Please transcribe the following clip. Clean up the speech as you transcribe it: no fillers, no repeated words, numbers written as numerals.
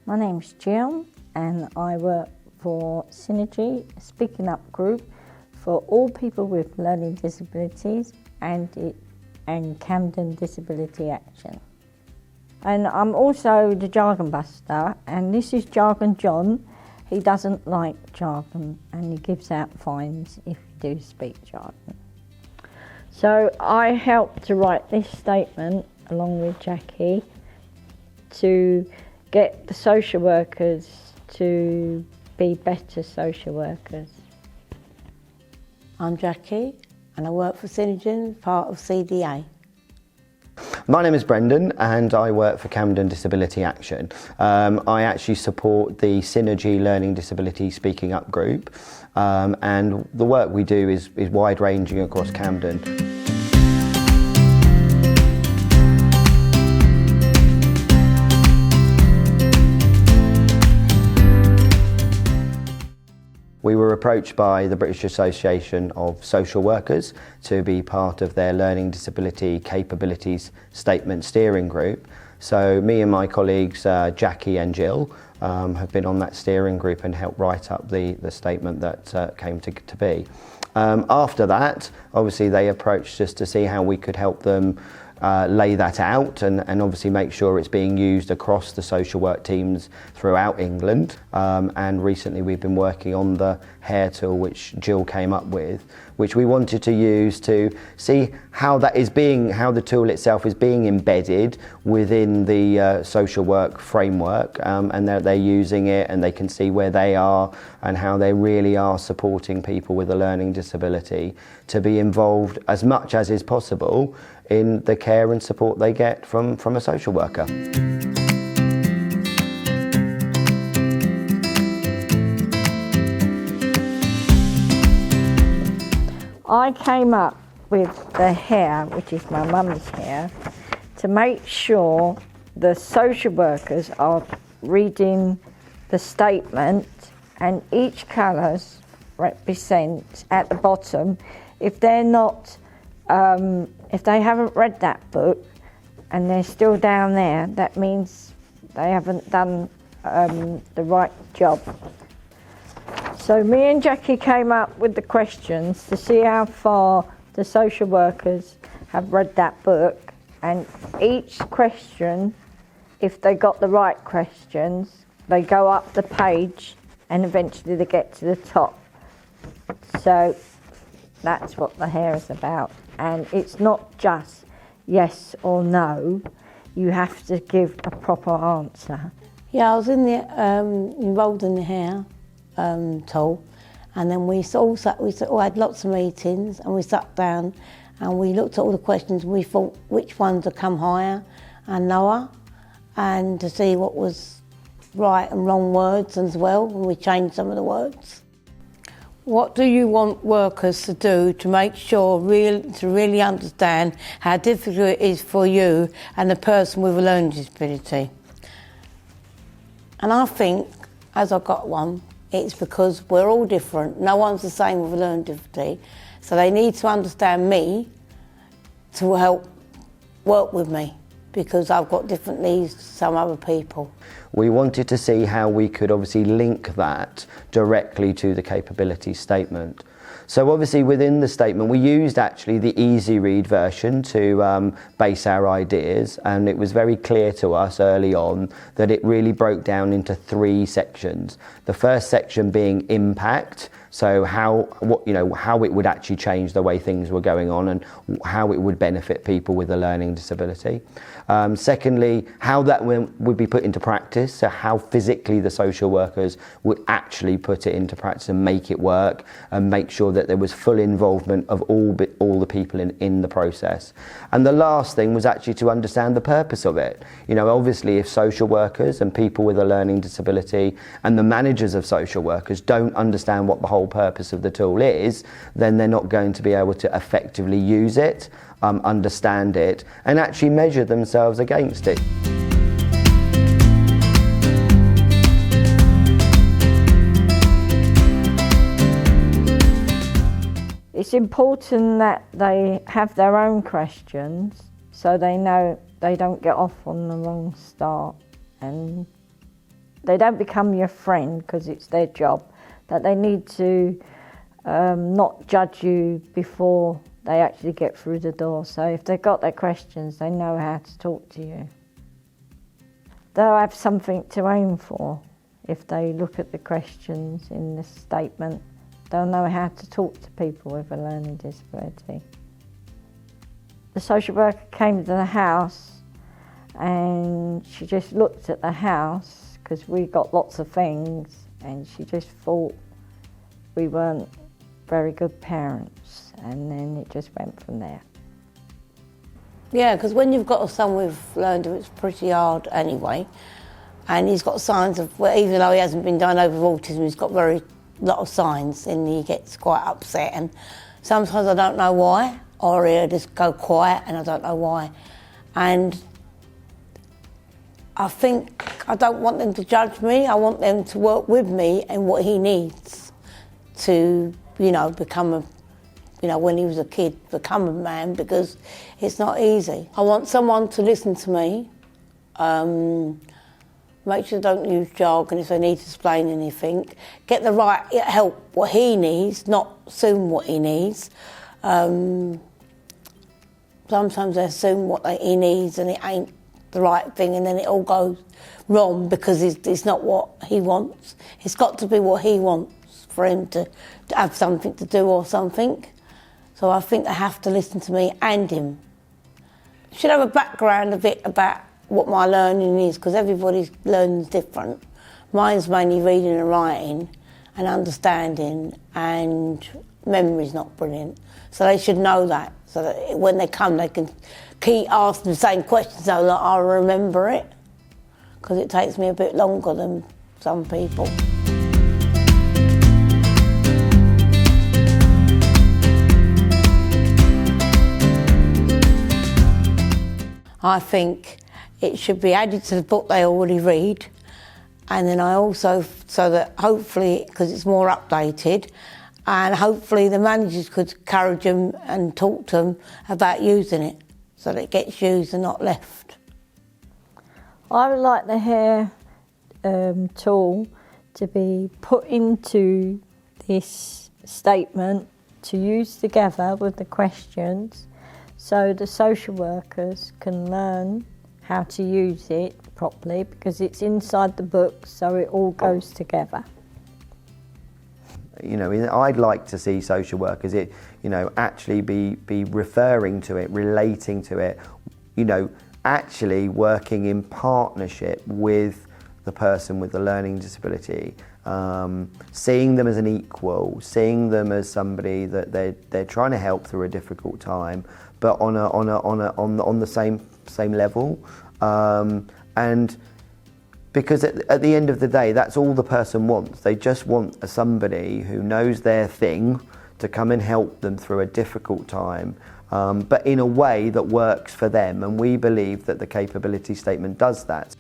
My name's Jill and I work for Synergy, a speaking up group for all people with learning disabilities and Camden Disability Action. And I'm also the jargon buster, and this is Jargon John. He doesn't like jargon and he gives out fines if you do speak jargon. So I helped to write this statement along with Jackie to get the social workers to be better social workers. I'm Jackie and I work for Synergy, part of CDA. My name is Brendan and I work for Camden Disability Action. I actually support the Synergy Learning Disability Speaking Up group, and the work we do is wide ranging across Camden. We were approached by the British Association of Social Workers to be part of their Learning Disability Capabilities Statement Steering Group. So me and my colleagues, Jackie and Jill, have been on that steering group and helped write up the statement that came to be. After that, obviously they approached us to see how we could help them lay that out and obviously make sure it's being used across the social work teams throughout England. And recently we've been working on the hair tool which Jill came up with, which we wanted to use to see how the tool itself is being embedded within the social work framework, and they're using it and they can see where they are and how they really are supporting people with a learning disability to be involved as much as is possible in the care and support they get from a social worker. I came up with the hair, which is my mum's hair, to make sure the social workers are reading the statement and each colours represent at the bottom. If they're not, if they haven't read that book and they're still down there, that means they haven't done the right job. So me and Jackie came up with the questions to see how far the social workers have read that book, and each question, if they got the right questions, they go up the page and eventually they get to the top. So that's what the hair is about, and it's not just yes or no, you have to give a proper answer. Yeah, I was involved in the hair tool, and then we all had lots of meetings and we sat down and we looked at all the questions and we thought which ones would come higher and lower, and to see what was right and wrong words as well, and we changed some of the words. What do you want workers to do to make sure to really understand how difficult it is for you and the person with a learning disability? And I think, as I got one, it's because we're all different. No one's the same with a learning disability. So they need to understand me to help work with me, because I've got different needs to some other people. We wanted to see how we could obviously link that directly to the capability statement. So obviously within the statement we used actually the easy read version to base our ideas, and it was very clear to us early on that it really broke down into 3 sections. The first section being impact, so how it would actually change the way things were going on and how it would benefit people with a learning disability. Secondly, how that would be put into practice, so how physically the social workers would actually put it into practice and make it work and make sure that there was full involvement of all the people in the process. And the last thing was actually to understand the purpose of it. You know, obviously if social workers and people with a learning disability and the managers of social workers don't understand what the whole purpose of the tool is, then they're not going to be able to effectively use it, understand it, and actually measure themselves against it. It's important that they have their own questions so they know they don't get off on the wrong start and they don't become your friend because it's their job, that they need to not judge you before they actually get through the door. So if they've got their questions, they know how to talk to you. They'll have something to aim for. If they look at the questions in the statement, they'll know how to talk to people with a learning disability. The social worker came to the house and she just looked at the house because we got lots of things, and she just thought we weren't very good parents, and then it just went from there. Yeah, because when you've got a son with learning, it's pretty hard anyway, and he's got signs of, well, even though he hasn't been diagnosed with autism, he's got very lot of signs, and he gets quite upset, and sometimes I don't know why, or he'll just go quiet and I don't know why. And I think I don't want them to judge me. I want them to work with me and what he needs to, become a, when he was a kid, become a man, because it's not easy. I want someone to listen to me, make sure they don't use jargon if they need to explain anything, get the right help, what he needs, not assume what he needs. Sometimes they assume what he needs and it ain't the right thing, and then it all goes wrong because it's not what he wants. It's got to be what he wants for him to have something to do or something. So I think they have to listen to me and him. Should have a background a bit about what my learning is, because everybody's learning is different. Mine's mainly reading and writing and understanding, and memory's not brilliant. So they should know that, so that when they come they can keep asking the same questions so that I'll remember it, because it takes me a bit longer than some people. I think it should be added to the book they already read, and then I also, so that hopefully, because it's more updated, and hopefully the managers could encourage them and talk to them about using it, so that it gets used and not left. I would like the hair tool to be put into this statement to use together with the questions, so the social workers can learn how to use it properly, because it's inside the book, so it all goes together. I'd like to see social workers, actually be referring to it, relating to it, actually working in partnership with the person with the learning disability, seeing them as an equal, seeing them as somebody that they're trying to help through a difficult time, but on the same level, and because at the end of the day, that's all the person wants. They just want somebody who knows their thing to come and help them through a difficult time, but in a way that works for them. And we believe that the capability statement does that.